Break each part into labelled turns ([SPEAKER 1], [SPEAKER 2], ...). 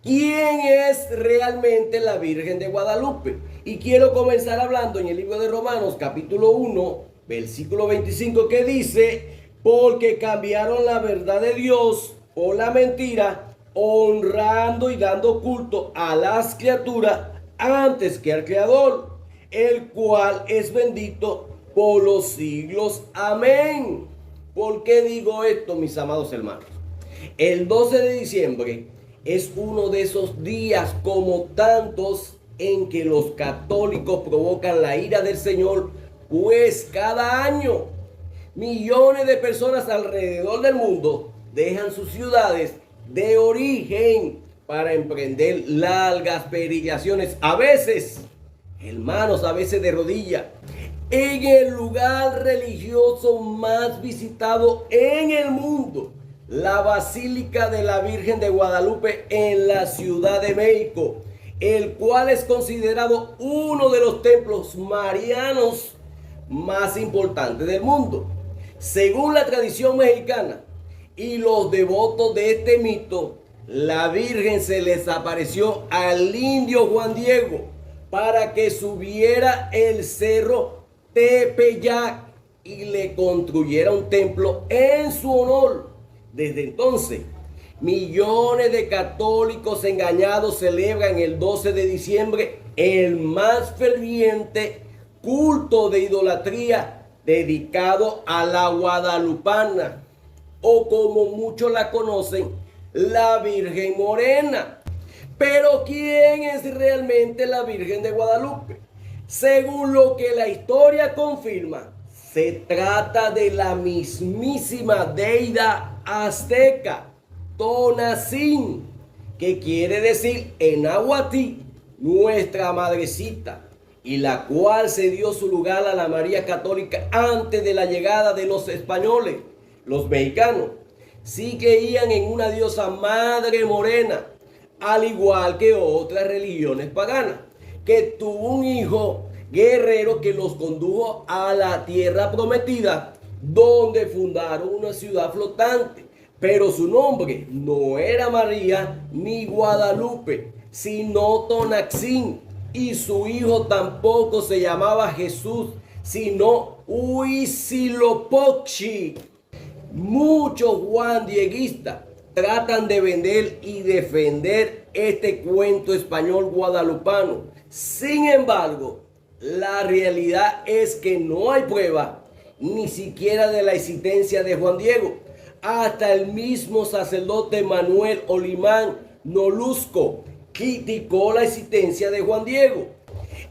[SPEAKER 1] ¿Quién es realmente la Virgen de Guadalupe? Y quiero comenzar hablando en el libro de Romanos capítulo 1, versículo 25, que dice: porque cambiaron la verdad de Dios por la mentira, honrando y dando culto a las criaturas antes que al Creador, el cual es bendito por los siglos. Amén. ¿Por qué digo esto, mis amados hermanos? El 12 de diciembre es uno de esos días como tantos en que los católicos provocan la ira del Señor, pues cada año millones de personas alrededor del mundo dejan sus ciudades de origen para emprender largas peregrinaciones, a veces, hermanos, a veces de rodillas, en el lugar religioso más visitado en el mundo, la Basílica de la Virgen de Guadalupe en la Ciudad de México, el cual es considerado uno de los templos marianos más importantes del mundo. Según la tradición mexicana y los devotos de este mito, la Virgen se les apareció al indio Juan Diego para que subiera el cerro Tepeyac y le construyera un templo en su honor. Desde entonces, millones de católicos engañados celebran el 12 de diciembre el más ferviente culto de idolatría dedicado a la guadalupana, o como muchos la conocen, la Virgen Morena. Pero ¿quién es realmente la Virgen de Guadalupe? Según lo que la historia confirma, se trata de la mismísima deidad azteca Tonantzin, que quiere decir en náhuatl nuestra madrecita, y la cual se dio su lugar a la María Católica antes de la llegada de los españoles. Los mexicanos sí creían en una diosa madre morena, al igual que otras religiones paganas, que tuvo un hijo guerrero que los condujo a la tierra prometida, donde fundaron una ciudad flotante. Pero su nombre no era María ni Guadalupe, sino Tonantzin, y su hijo tampoco se llamaba Jesús, sino Huitzilopochtli. Muchos juandieguistas tratan de vender y defender este cuento español guadalupano. Sin embargo, la realidad es que no hay prueba ni siquiera de la existencia de Juan Diego. Hasta el mismo sacerdote Manuel Olimán Nolusco criticó la existencia de Juan Diego.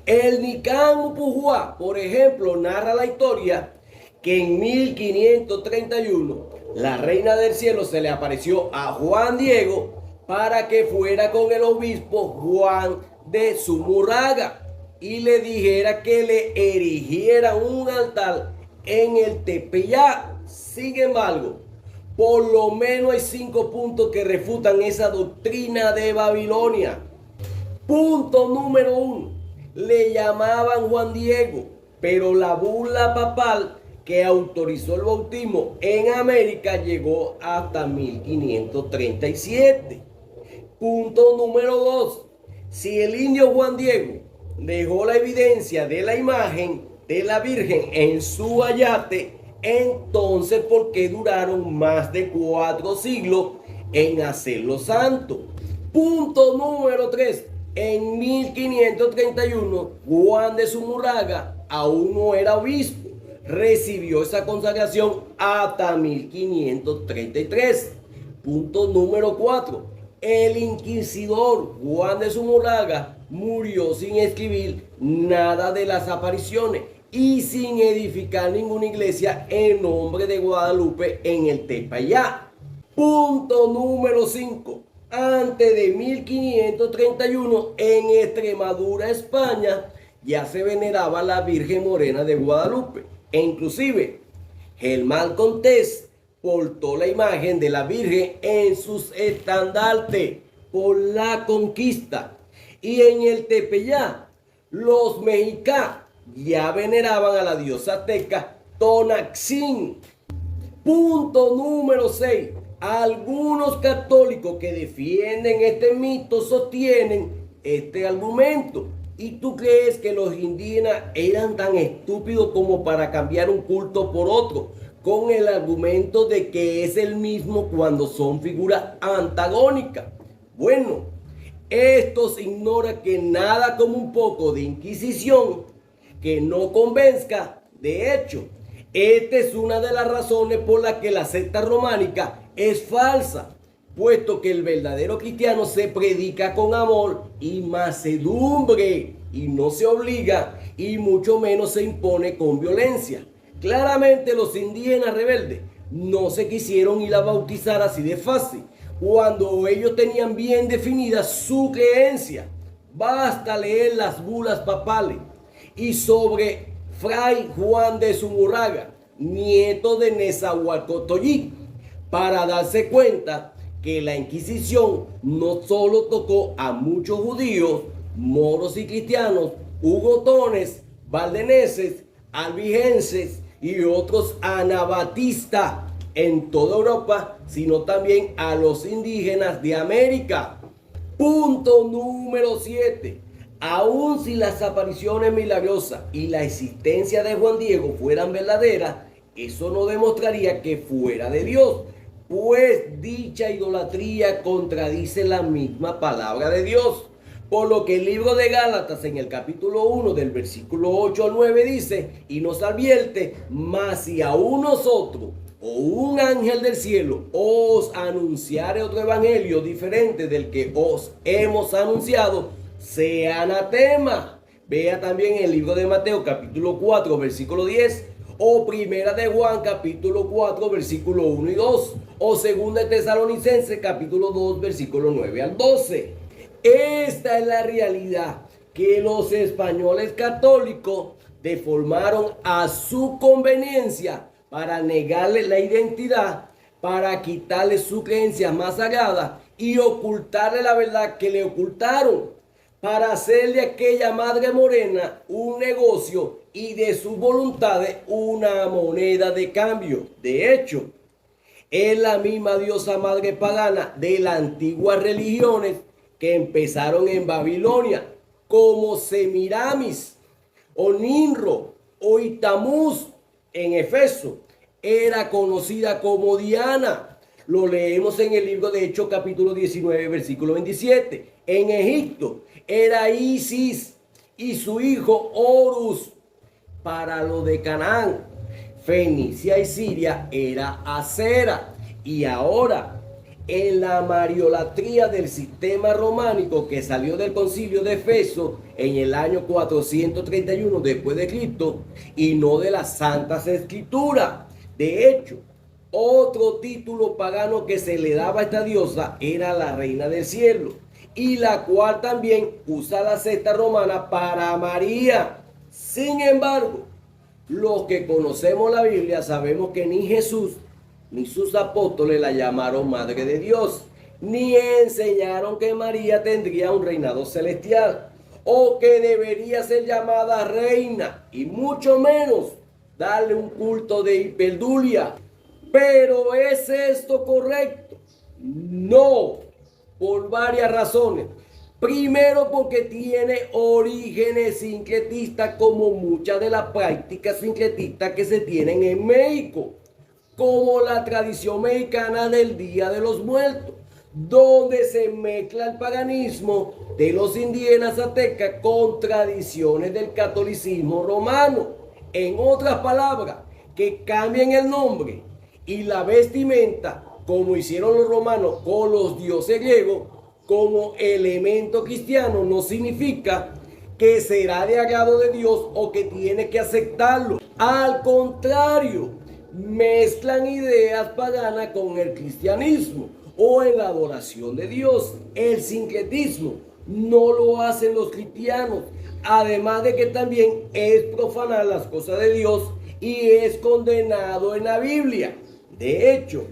[SPEAKER 1] El Nican Pujua, por ejemplo, narra la historia que en 1531 la reina del cielo se le apareció a Juan Diego para que fuera con el obispo Juan de Zumurraga y le dijera que le erigiera un altar en el Tepeyac. Sin embargo, por lo menos hay 5 puntos que refutan esa doctrina de Babilonia. Punto número 1. Le llamaban Juan Diego, pero la bula papal que autorizó el bautismo en América llegó hasta 1537. Punto número 2. Si el indio Juan Diego dejó la evidencia de la imagen de la Virgen en su ayate, entonces ¿por qué duraron más de 4 siglos en hacerlo santo? Punto número 3. En 1531, Juan de Zumurraga aún no era obispo. Recibió esa consagración hasta 1533. Punto número 4. El inquisidor Juan de Zumurraga murió sin escribir nada de las apariciones y sin edificar ninguna iglesia en nombre de Guadalupe en el Tepeyac. Punto número 5. Antes de 1531, en Extremadura, España, ya se veneraba la Virgen Morena de Guadalupe. E inclusive, Germán Contés portó la imagen de la Virgen en sus estandartes por la conquista. Y en el Tepeyac, los mexicanos ya veneraban a la diosa azteca Tonantzin. Punto número 6. Algunos católicos que defienden este mito sostienen este argumento. ¿Y tú crees que los indígenas eran tan estúpidos como para cambiar un culto por otro, con el argumento de que es el mismo cuando son figuras antagónicas? Bueno, estos ignoran que nada como un poco de inquisición que no convenzca. De hecho, esta es una de las razones por las que la secta románica es falsa, puesto que el verdadero cristiano se predica con amor y mansedumbre y no se obliga y mucho menos se impone con violencia. Claramente los indígenas rebeldes no se quisieron ir a bautizar así de fácil, cuando ellos tenían bien definida su creencia. Basta leer las bulas papales. Y sobre Fray Juan de Zumurraga, nieto de Nezahualcóyotl, para darse cuenta que la Inquisición no solo tocó a muchos judíos, moros y cristianos, hugotones, valdeneses, albigenses y otros anabatistas en toda Europa, sino también a los indígenas de América. Punto número 7. Aun si las apariciones milagrosas y la existencia de Juan Diego fueran verdaderas, eso no demostraría que fuera de Dios, pues dicha idolatría contradice la misma palabra de Dios. Por lo que el libro de Gálatas en el capítulo 1 del versículo 8 al 9 dice y nos advierte: mas si aún nosotros o un ángel del cielo os anunciare otro evangelio diferente del que os hemos anunciado, sea anatema. Vea también el libro de Mateo capítulo 4 versículo 10, o primera de Juan capítulo 4 versículo 1 y 2, o segunda de Tesalonicenses capítulo 2 versículo 9 al 12. Esta es la realidad que los españoles católicos deformaron a su conveniencia para negarle la identidad, para quitarle su creencia más sagrada y ocultarle la verdad que le ocultaron, para hacerle a aquella madre morena un negocio y de sus voluntades una moneda de cambio. De hecho, es la misma diosa madre pagana de las antiguas religiones que empezaron en Babilonia, como Semiramis, o Ninro, o Itamuz en Efeso, era conocida como Diana. Lo leemos en el libro de Hechos capítulo 19, versículo 27. En Egipto era Isis y su hijo Horus. Para lo de Canaán, Fenicia y Siria era Acera. Y ahora, en la mariolatría del sistema románico que salió del concilio de Efeso en el año 431 después de Cristo, y no de las Santas Escrituras. De hecho, otro título pagano que se le daba a esta diosa era la Reina del Cielo, y la cual también usa la secta romana para María. Sin embargo, los que conocemos la Biblia sabemos que ni Jesús ni sus apóstoles la llamaron Madre de Dios, ni enseñaron que María tendría un reinado celestial, o que debería ser llamada reina, y mucho menos darle un culto de hiperdulia. Pero ¿es esto correcto? No, por varias razones. Primero, porque tiene orígenes sincretistas, como muchas de las prácticas sincretistas que se tienen en México, como la tradición mexicana del Día de los Muertos, donde se mezcla el paganismo de los indígenas aztecas con tradiciones del catolicismo romano. En otras palabras, que cambien el nombre y la vestimenta, como hicieron los romanos con los dioses griegos, como elemento cristiano, no significa que será de agrado de Dios o que tiene que aceptarlo. Al contrario, mezclan ideas paganas con el cristianismo o en la adoración de Dios. El sincretismo no lo hacen los cristianos, además de que también es profanar las cosas de Dios y es condenado en la Biblia. De hecho,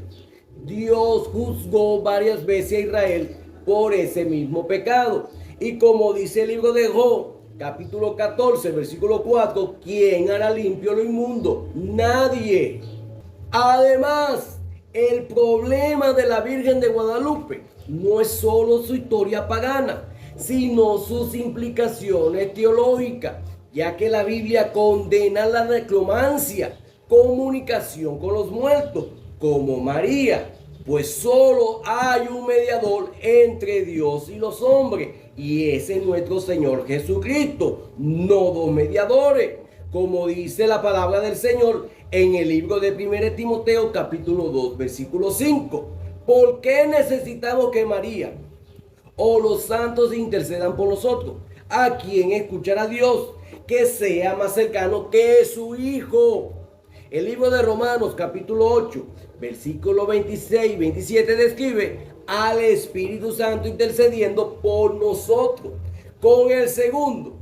[SPEAKER 1] Dios juzgó varias veces a Israel por ese mismo pecado. Y como dice el libro de Job, capítulo 14, versículo 4, ¿quién hará limpio lo inmundo? Nadie. Además, El problema de la Virgen de Guadalupe no es solo su historia pagana, sino sus implicaciones teológicas, ya que la Biblia condena la necromancia, comunicación con los muertos, como María, pues solo hay un mediador entre Dios y los hombres, y ese es nuestro Señor Jesucristo, no dos mediadores, como dice la palabra del Señor en el libro de 1 Timoteo capítulo 2 versículo 5. ¿Por qué necesitamos que María o los santos intercedan por nosotros? ¿A quién escuchar a Dios que sea más cercano que su Hijo? El libro de Romanos capítulo 8 versículo 26 y 27 describe al Espíritu Santo intercediendo por nosotros. Con el segundo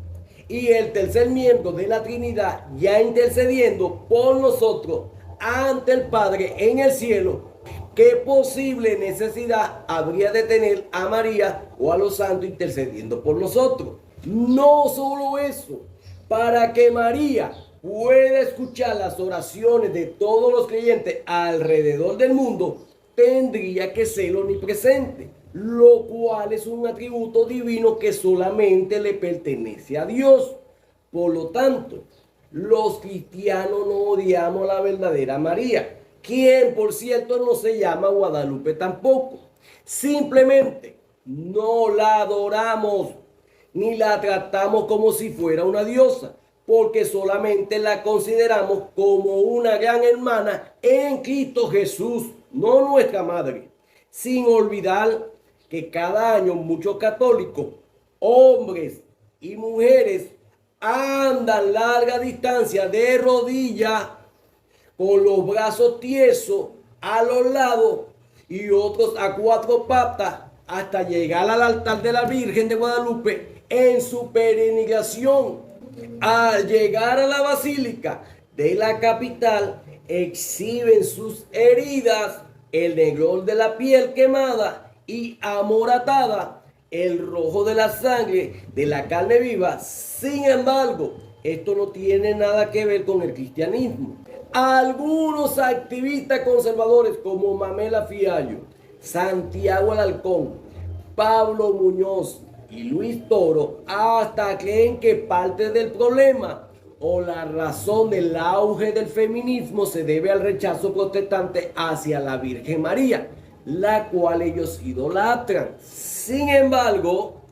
[SPEAKER 1] y el tercer miembro de la Trinidad ya intercediendo por nosotros ante el Padre en el cielo, ¿qué posible necesidad habría de tener a María o a los santos intercediendo por nosotros? No solo eso, para que María pueda escuchar las oraciones de todos los creyentes alrededor del mundo, tendría que ser omnipresente, lo cual es un atributo divino que solamente le pertenece a Dios. Por lo tanto, los cristianos no odiamos a la verdadera María, quien por cierto no se llama Guadalupe tampoco. Simplemente no la adoramos ni la tratamos como si fuera una diosa, porque solamente la consideramos como una gran hermana en Cristo Jesús, no nuestra madre. Sin olvidar que cada año muchos católicos, hombres y mujeres, andan larga distancia de rodillas, con los brazos tiesos a los lados y otros a cuatro patas, hasta llegar al altar de la Virgen de Guadalupe en su peregrinación. Al llegar a la basílica de la capital, exhiben sus heridas, el negror de la piel quemada y amoratada, el rojo de la sangre de la carne viva. Sin embargo, esto no tiene nada que ver con el cristianismo. Algunos activistas conservadores como Mamela Fiallo, Santiago Alarcón, Pablo Muñoz y Luis Toro hasta creen que parte del problema o la razón del auge del feminismo se debe al rechazo protestante hacia la Virgen María, la cual ellos idolatran. Sin embargo,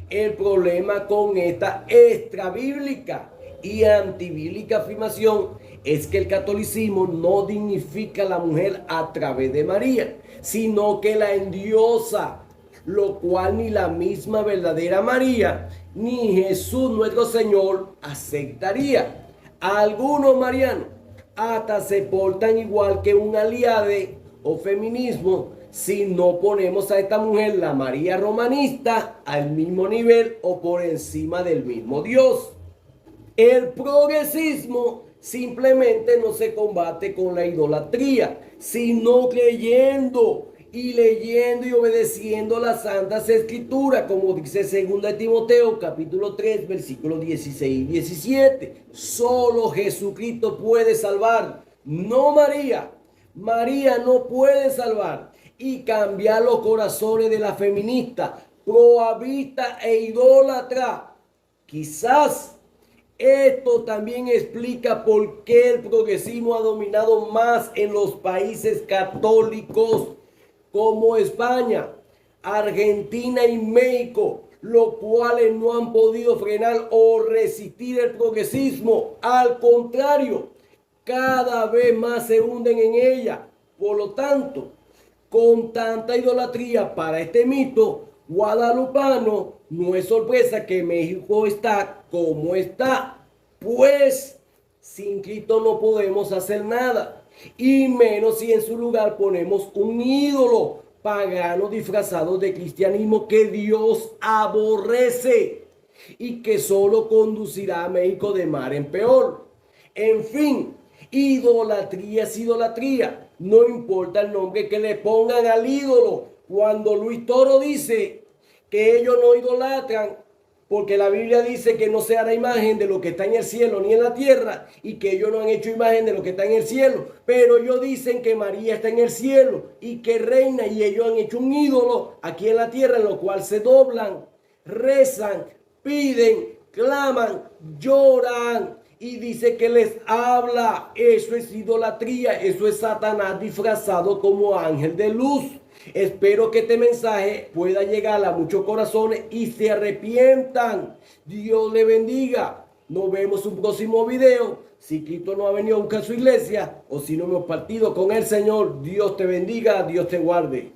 [SPEAKER 1] el problema con esta extrabíblica y antibíblica afirmación es que el catolicismo no dignifica a la mujer a través de María, sino que la endiosa, lo cual ni la misma verdadera María ni Jesús nuestro Señor aceptaría. Algunos marianos hasta se portan igual que un aliade o feminismo si no ponemos a esta mujer, la María romanista, al mismo nivel o por encima del mismo Dios. El progresismo simplemente no se combate con la idolatría, sino creyendo y leyendo y obedeciendo las santas escrituras, como dice 2 Timoteo capítulo 3 versículos 16 y 17. Solo Jesucristo puede salvar, no María. María no puede salvar y cambiar los corazones de la feminista, proavista e idólatra. Quizás esto también explica por qué el progresismo ha dominado más en los países católicos como España, Argentina y México, los cuales no han podido frenar o resistir el progresismo. Al contrario, cada vez más se hunden en ella. Por lo tanto, con tanta idolatría para este mito guadalupano, no es sorpresa que México está como está, pues sin Cristo no podemos hacer nada, y menos si en su lugar ponemos un ídolo pagano disfrazado de cristianismo que Dios aborrece y que solo conducirá a México de mar en peor. En fin, idolatría es idolatría, no importa el nombre que le pongan al ídolo. Cuando Luis Toro dice que ellos no idolatran porque la Biblia dice que no se hará imagen de lo que está en el cielo ni en la tierra, y que ellos no han hecho imagen de lo que está en el cielo, pero ellos dicen que María está en el cielo y que reina, y ellos han hecho un ídolo aquí en la tierra, en lo cual se doblan, rezan, piden, claman, lloran, y dice que les habla. Eso es idolatría, eso es Satanás disfrazado como ángel de luz. Espero que este mensaje pueda llegar a muchos corazones y se arrepientan. Dios le bendiga. Nos vemos en un próximo video. Si Cristo no ha venido a buscar su iglesia, o si no hemos partido con el Señor, Dios te bendiga, Dios te guarde.